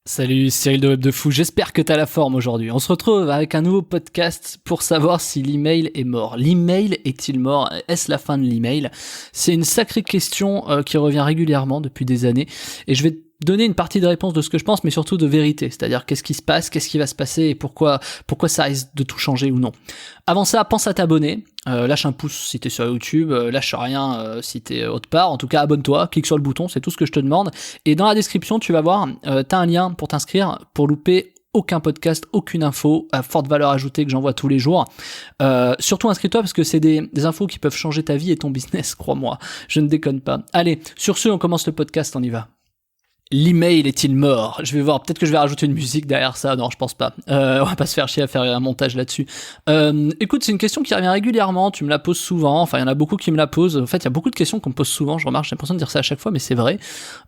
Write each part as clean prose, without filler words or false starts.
Salut Cyril de Web de Fou, j'espère que t'as la forme aujourd'hui. On se retrouve avec un nouveau podcast pour savoir si l'email est mort. L'email est-il mort? Est-ce la fin de l'email? C'est une sacrée question qui revient régulièrement depuis des années et je vais te donner une partie de réponse de ce que je pense, mais surtout de vérité, c'est-à-dire qu'est-ce qui se passe, qu'est-ce qui va se passer et pourquoi ça risque de tout changer ou non. Avant ça, pense à t'abonner, lâche un pouce si t'es sur YouTube, lâche rien si t'es autre part, en tout cas abonne-toi, clique sur le bouton, c'est tout ce que je te demande, et dans la description tu vas voir, t'as un lien pour t'inscrire, pour louper aucun podcast, aucune info à forte valeur ajoutée que j'envoie tous les jours. Surtout inscris-toi parce que c'est des infos qui peuvent changer ta vie et ton business, crois-moi, je ne déconne pas. Allez, sur ce, on commence le podcast, on y va. L'email est-il mort? Je vais voir, peut-être que je vais rajouter une musique derrière ça, non je pense pas. On va pas se faire chier à faire un montage là-dessus. Écoute, c'est une question qui revient régulièrement, tu me la poses souvent, enfin il y en a beaucoup qui me la posent. En fait, il y a beaucoup de questions qu'on me pose souvent, je remarque, j'ai l'impression de dire ça à chaque fois, mais c'est vrai.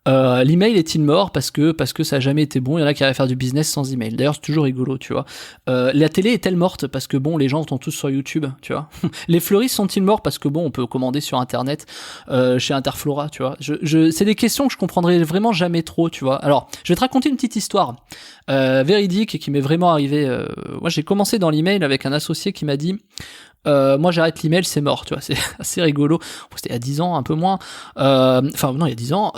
L'email est-il mort parce que ça a jamais été bon, il y en a qui arrivent à faire du business sans email. D'ailleurs, c'est toujours rigolo, tu vois. La télé est-elle morte parce que bon, les gens sont tous sur YouTube, tu vois. Les fleuristes sont-ils morts parce que bon, on peut commander sur internet chez Interflora, tu vois. C'est des questions que je comprendrai vraiment jamais trop, tu vois. Alors, je vais te raconter une petite histoire véridique et qui m'est vraiment arrivée. Moi, j'ai commencé dans l'email avec un associé qui m'a dit moi j'arrête l'email, c'est mort, tu vois, c'est assez rigolo. C'était il y a 10 ans, un peu moins. Enfin non, il y a 10 ans.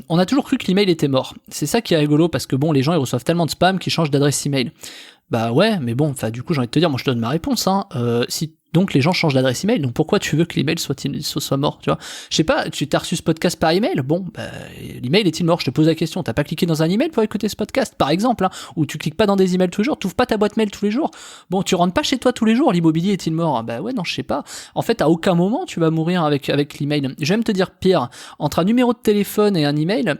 On a toujours cru que l'email était mort. C'est ça qui est rigolo parce que bon, les gens ils reçoivent tellement de spam qu'ils changent d'adresse email. Bah ouais, mais bon, enfin du coup j'ai envie de te dire, moi je te donne ma réponse, hein. Si donc les gens changent d'adresse email, donc pourquoi tu veux que l'email soit mort, tu vois? Je sais pas, tu t'as reçu ce podcast par email, bon, bah, l'email est-il mort? Je te pose la question, t'as pas cliqué dans un email pour écouter ce podcast, par exemple, hein, ou tu cliques pas dans des emails tous les jours, t'ouvres pas ta boîte mail tous les jours, bon, tu rentres pas chez toi tous les jours, l'immobilier est-il mort? Bah ouais, non, je sais pas. En fait, à aucun moment tu vas mourir avec l'email. Je vais même te dire pire, entre un numéro de téléphone et un email,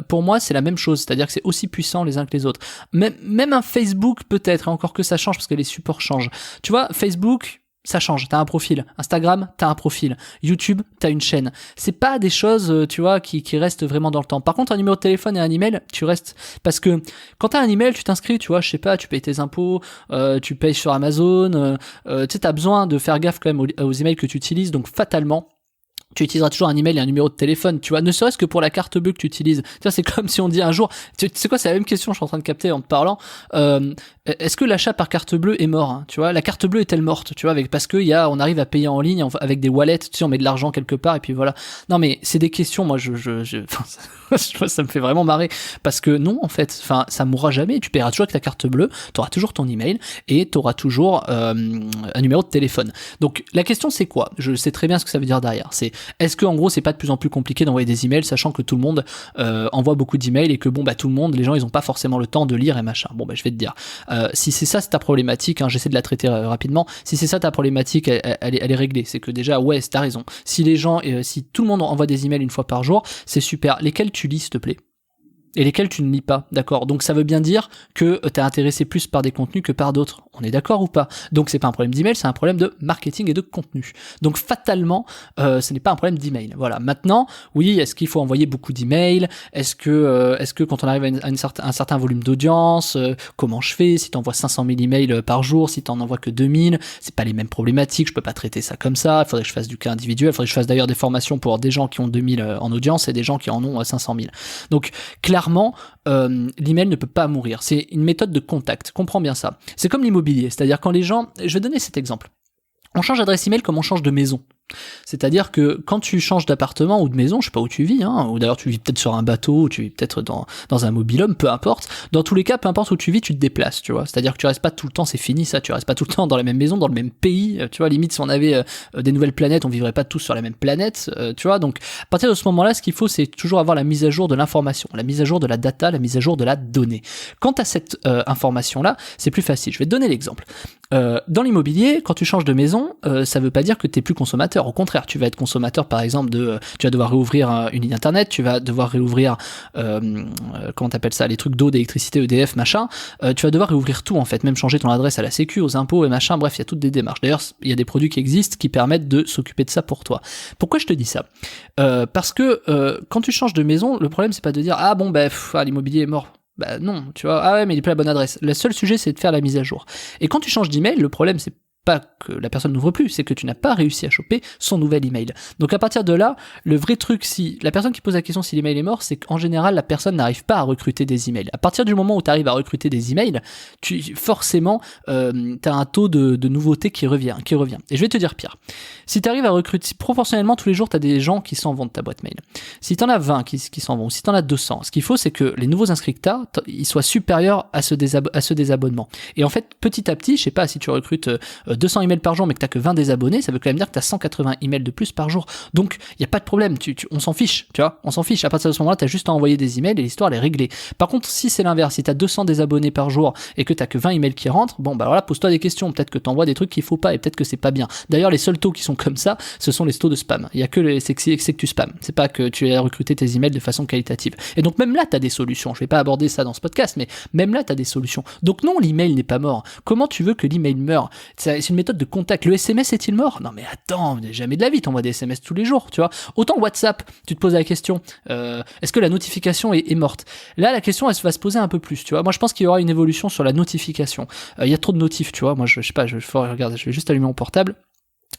pour moi c'est la même chose, c'est-à-dire que c'est aussi puissant les uns que les autres. Même un Facebook peut-être, et encore que ça change parce que les supports changent. Tu vois, Facebook, ça change, t'as un profil. Instagram, t'as un profil. YouTube, t'as une chaîne. C'est pas des choses, tu vois, qui restent vraiment dans le temps. Par contre, un numéro de téléphone et un email, tu restes, parce que quand t'as un email, tu t'inscris, tu vois, je sais pas, tu payes tes impôts, tu payes sur Amazon, tu sais, t'as besoin de faire gaffe quand même aux emails que tu utilises, donc fatalement, tu utiliseras toujours un email et un numéro de téléphone, tu vois, ne serait-ce que pour la carte bleue que tu utilises. C'est comme si on dit un jour, tu sais quoi, c'est la même question, je suis en train de capter en te parlant, est-ce que l'achat par carte bleue est mort, hein, tu vois, la carte bleue est-elle morte, tu vois, parce que on arrive à payer en ligne avec des wallets, tu sais, on met de l'argent quelque part et puis voilà. Non mais c'est des questions, moi ça me fait vraiment marrer parce que non en fait, enfin ça mourra jamais, tu paieras toujours avec ta carte bleue, t'auras toujours ton email et t'auras toujours un numéro de téléphone. Donc la question c'est quoi? Je sais très bien ce que ça veut dire derrière. C'est est-ce que en gros c'est pas de plus en plus compliqué d'envoyer des emails, sachant que tout le monde envoie beaucoup d'emails et que bon bah tout le monde, les gens ils ont pas forcément le temps de lire et machin. Bon bah je vais te dire, si c'est ça c'est ta problématique, hein, j'essaie de la traiter rapidement. Si c'est ça ta problématique, elle est réglée. C'est que déjà ouais t'as raison. Si les gens, si tout le monde envoie des emails une fois par jour, c'est super. Lesquels tu lis s'il te plaît? Et lesquels tu ne lis pas, d'accord? Donc ça veut bien dire que t'es intéressé plus par des contenus que par d'autres. On est d'accord ou pas? Donc c'est pas un problème d'email, c'est un problème de marketing et de contenu. Donc fatalement, ce n'est pas un problème d'email. Voilà. Maintenant, oui, est-ce qu'il faut envoyer beaucoup d'emails? Est-ce que quand on arrive à un certain volume d'audience, comment je fais? Si t'envoies 500 000 emails par jour, si t'en envoies que 2000, c'est pas les mêmes problématiques. Je peux pas traiter ça comme ça. Il faudrait que je fasse du cas individuel. Il faudrait que je fasse d'ailleurs des formations pour des gens qui ont 2000 en audience et des gens qui en ont 500 000. Donc clairement, l'email ne peut pas mourir. C'est une méthode de contact. Comprends bien ça. C'est comme l'immobilier. C'est-à-dire quand les gens... Je vais donner cet exemple. On change d'adresse email comme on change de maison. C'est-à-dire que quand tu changes d'appartement ou de maison, je sais pas où tu vis, hein, ou d'ailleurs tu vis peut-être sur un bateau, ou tu vis peut-être dans un mobil-home, peu importe. Dans tous les cas, peu importe où tu vis, tu te déplaces, tu vois. C'est-à-dire que tu restes pas tout le temps, c'est fini ça, tu restes pas tout le temps dans la même maison, dans le même pays, tu vois. Limite, si on avait des nouvelles planètes, on vivrait pas tous sur la même planète, tu vois. Donc, à partir de ce moment-là, ce qu'il faut, c'est toujours avoir la mise à jour de l'information, la mise à jour de la data, la mise à jour de la donnée. Quant à cette information-là, c'est plus facile. Je vais te donner l'exemple. Dans l'immobilier, quand tu changes de maison, ça veut pas dire que t'es plus consommateur. Au contraire, tu vas être consommateur, par exemple, tu vas devoir réouvrir une ligne internet, tu vas devoir réouvrir, comment t'appelles ça, les trucs d'eau, d'électricité, EDF, machin. Tu vas devoir réouvrir tout, en fait, même changer ton adresse à la sécu, aux impôts et machin. Bref, il y a toutes des démarches. D'ailleurs, il y a des produits qui existent qui permettent de s'occuper de ça pour toi. Pourquoi je te dis ça? Parce que quand tu changes de maison, le problème c'est pas de dire ah bon l'immobilier est mort. Bah non, tu vois, ah ouais mais il est pas la bonne adresse. Le seul sujet c'est de faire la mise à jour. Et quand tu changes d'email, le problème c'est pas que la personne n'ouvre plus, c'est que tu n'as pas réussi à choper son nouvel email. Donc à partir de là, le vrai truc, si la personne qui pose la question si l'email est mort, c'est qu'en général la personne n'arrive pas à recruter des emails. À partir du moment où tu arrives à recruter des emails, forcément t'as un taux de nouveauté qui revient. Et je vais te dire pire. Si tu arrives à recruter, proportionnellement tous les jours t'as des gens qui s'en vont de ta boîte mail. Si t'en as 20 qui s'en vont, ou si t'en as 200, ce qu'il faut c'est que les nouveaux inscrits que t'as, ils soient supérieurs à ceux des abonnements. Et en fait, petit à petit, je sais pas, si tu recrutes 200 emails par jour mais que t'as que 20 désabonnés, ça veut quand même dire que t'as 180 emails de plus par jour. Donc, il y a pas de problème, on s'en fiche, tu vois, on s'en fiche. À partir de ce moment-là, t'as juste à envoyer des emails et l'histoire elle est réglée. Par contre, si c'est l'inverse, si t'as 200 désabonnés par jour et que t'as que 20 emails qui rentrent, bon, bah alors là, pose-toi des questions. Peut-être que t'envoies des trucs qu'il faut pas et peut-être que c'est pas bien. D'ailleurs, les seuls taux qui sont comme ça, ce sont les taux de spam. Il y a que c'est que tu spams. C'est pas que tu as recruté tes emails de façon qualitative. Et donc, même là, t'as des solutions. Je vais pas aborder ça dans ce podcast, mais même là, t'as des solutions. Donc non, l'email n'est pas mort. Comment tu veux que l'email meure? C'est une méthode de contact. Le SMS est-il mort? Non mais attends, jamais de la vie, t'envoies des SMS tous les jours, tu vois. Autant WhatsApp, tu te poses la question, est-ce que la notification est morte? Là, la question, elle va se poser un peu plus, tu vois. Moi, je pense qu'il y aura une évolution sur la notification. Il y a trop de notifs, tu vois. Moi, je sais pas, regarde, je vais juste allumer mon portable.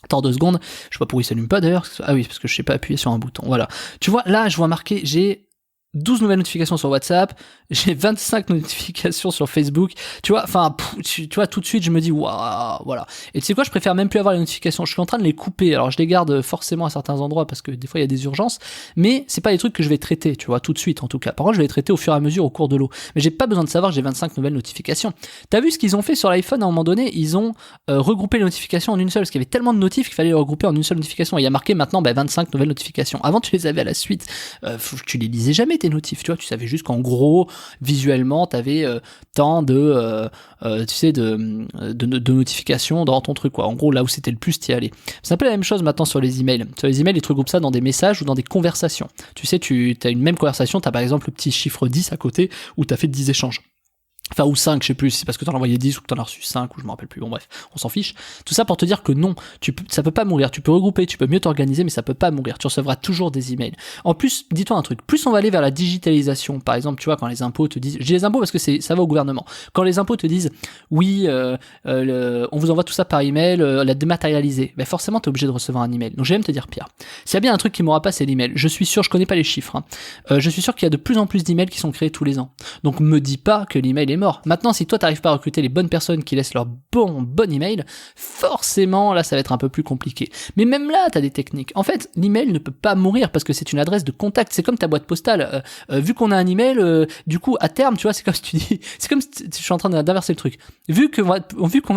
Attends 2 secondes, je sais pas pourquoi il s'allume pas d'ailleurs. Ah oui, parce que je sais pas appuyer sur un bouton. Voilà. Tu vois, là, je vois marqué, j'ai 12 nouvelles notifications sur WhatsApp, j'ai 25 notifications sur Facebook, tu vois, enfin, tu vois, tout de suite, je me dis, waouh, voilà. Et tu sais quoi, je préfère même plus avoir les notifications, je suis en train de les couper, alors je les garde forcément à certains endroits parce que des fois il y a des urgences, mais c'est pas les trucs que je vais traiter, tu vois, tout de suite en tout cas. Par contre, je vais les traiter au fur et à mesure au cours de l'eau. Mais j'ai pas besoin de savoir que j'ai 25 nouvelles notifications. T'as vu ce qu'ils ont fait sur l'iPhone à un moment donné? Ils ont regroupé les notifications en une seule, parce qu'il y avait tellement de notifs qu'il fallait les regrouper en une seule notification. Et il y a marqué maintenant 25 nouvelles notifications. Avant, tu les avais à la suite, tu les lisais jamais tes notifs, tu vois, tu savais juste qu'en gros, visuellement, t'avais tant de, tu sais, de notifications dans ton truc, quoi. En gros, là où c'était le plus, t'y allais. C'est un peu la même chose maintenant sur les emails. Sur les emails, ils te regroupent ça dans des messages ou dans des conversations. Tu sais, t'as une même conversation, t'as par exemple le petit chiffre 10 à côté où t'as fait 10 échanges. Enfin, ou 5, je sais plus, c'est parce que t'en as envoyé 10 ou que t'en as reçu 5, ou je me rappelle plus, bon bref, on s'en fiche. Tout ça pour te dire que non, ça peut pas mourir, tu peux regrouper, tu peux mieux t'organiser, mais ça peut pas mourir, tu recevras toujours des emails. En plus, dis-toi un truc, plus on va aller vers la digitalisation, par exemple, tu vois, quand les impôts te disent, je dis les impôts parce que ça va au gouvernement, quand les impôts te disent, oui, on vous envoie tout ça par email, la dématérialiser, ben forcément t'es obligé de recevoir un email. Donc je vais même te dire pire. S'il y a bien un truc qui m'aura pas, c'est l'email. Je suis sûr, je connais pas les chiffres, hein. Je suis sûr qu'il y a de plus en plus d'emails qui sont créés tous les ans. Donc me dis pas que l'email est mort. Maintenant, si toi t'arrives pas à recruter les bonnes personnes qui laissent leur bon email, forcément là ça va être un peu plus compliqué. Mais même là t'as des techniques. En fait, l'email ne peut pas mourir parce que c'est une adresse de contact. C'est comme ta boîte postale. Vu qu'on a un email, du coup à terme, tu vois, c'est comme si tu dis, c'est comme si je suis en train d'inverser le truc. Vu qu'on va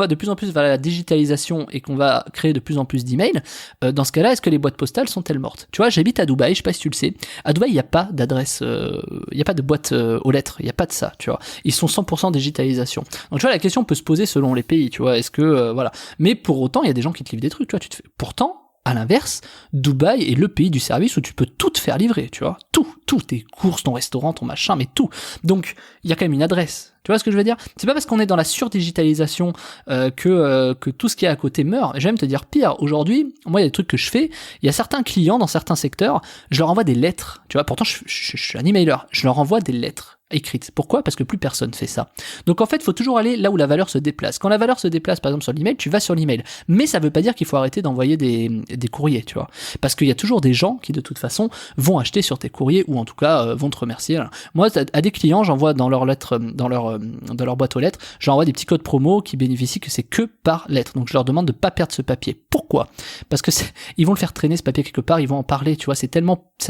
de plus en plus vers la digitalisation et qu'on va créer de plus en plus d'emails, dans ce cas-là, est-ce que les boîtes postales sont-elles mortes? Tu vois, j'habite à Dubaï, je sais pas si tu le sais. À Dubaï, il y a pas d'adresse, il y a pas de boîte aux lettres, il y a pas de ça, tu vois. Ils sont 100% digitalisation. Donc tu vois, la question peut se poser selon les pays, tu vois, est-ce que voilà. Mais pour autant, il y a des gens qui te livrent des trucs, tu vois, pourtant, à l'inverse, Dubaï est le pays du service où tu peux tout te faire livrer, tu vois, tout, tes courses, ton restaurant, ton machin, mais tout. Donc, il y a quand même une adresse. Tu vois ce que je veux dire? C'est pas parce qu'on est dans la surdigitalisation que tout ce qui est à côté meurt. Et je vais même te dire pire. Aujourd'hui, moi, il y a des trucs que je fais. Il y a certains clients dans certains secteurs, je leur envoie des lettres. Tu vois, pourtant, je suis un emailer. Je leur envoie des lettres écrites. Pourquoi? Parce que plus personne fait ça. Donc en fait, il faut toujours aller là où la valeur se déplace. Quand la valeur se déplace, par exemple sur l'email, tu vas sur l'email. Mais ça veut pas dire qu'il faut arrêter d'envoyer des courriers, tu vois. Parce qu'il y a toujours des gens qui de toute façon vont acheter sur tes courriers ou en tout cas vont te remercier. Alors, moi, à des clients, j'envoie dans leur lettre, dans leur boîte aux lettres, j'envoie des petits codes promo qui bénéficient que c'est que par lettre. Donc je leur demande de pas perdre ce papier. Pourquoi? Parce que ils vont le faire traîner ce papier quelque part, ils vont en parler, tu vois, ça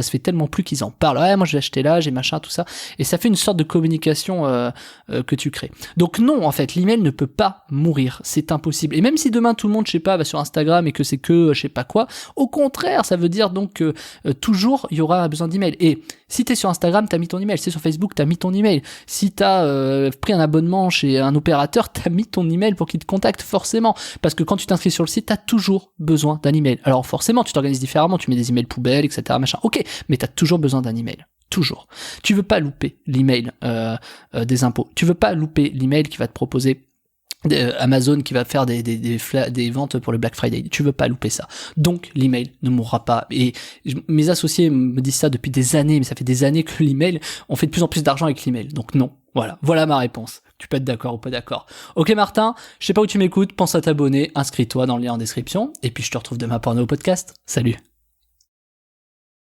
se fait tellement plus qu'ils en parlent. Ouais, moi je l'ai acheté là, j'ai machin, tout ça. Et ça fait une sorte de communication que tu crées. Donc non, en fait, l'email ne peut pas mourir, c'est impossible. Et même si demain tout le monde, je sais pas, va sur Instagram et que c'est que je sais pas quoi, au contraire, ça veut dire donc que toujours il y aura besoin d'email. Et si t'es sur Instagram, t'as mis ton email. Si t'es sur Facebook, t'as mis ton email. Si t'as pris un abonnement chez un opérateur, t'as mis ton email pour qu'il te contacte forcément. Parce que quand tu t'inscris sur le site, t'as toujours besoin d'un email. Alors forcément, tu t'organises différemment, tu mets des emails poubelles, etc. machin. Ok, mais t'as toujours besoin d'un email. Toujours. Tu veux pas louper l'email des impôts. Tu veux pas louper l'email qui va te proposer Amazon qui va faire des ventes pour le Black Friday. Tu veux pas louper ça. Donc l'email ne mourra pas. Et mes associés me disent ça depuis des années, mais ça fait des années que l'email, on fait de plus en plus d'argent avec l'email. Donc non. Voilà ma réponse. Tu peux être d'accord ou pas d'accord. Ok Martin, je sais pas où tu m'écoutes, pense à t'abonner, inscris-toi dans le lien en description, et puis je te retrouve demain pour un nouveau podcast. Salut.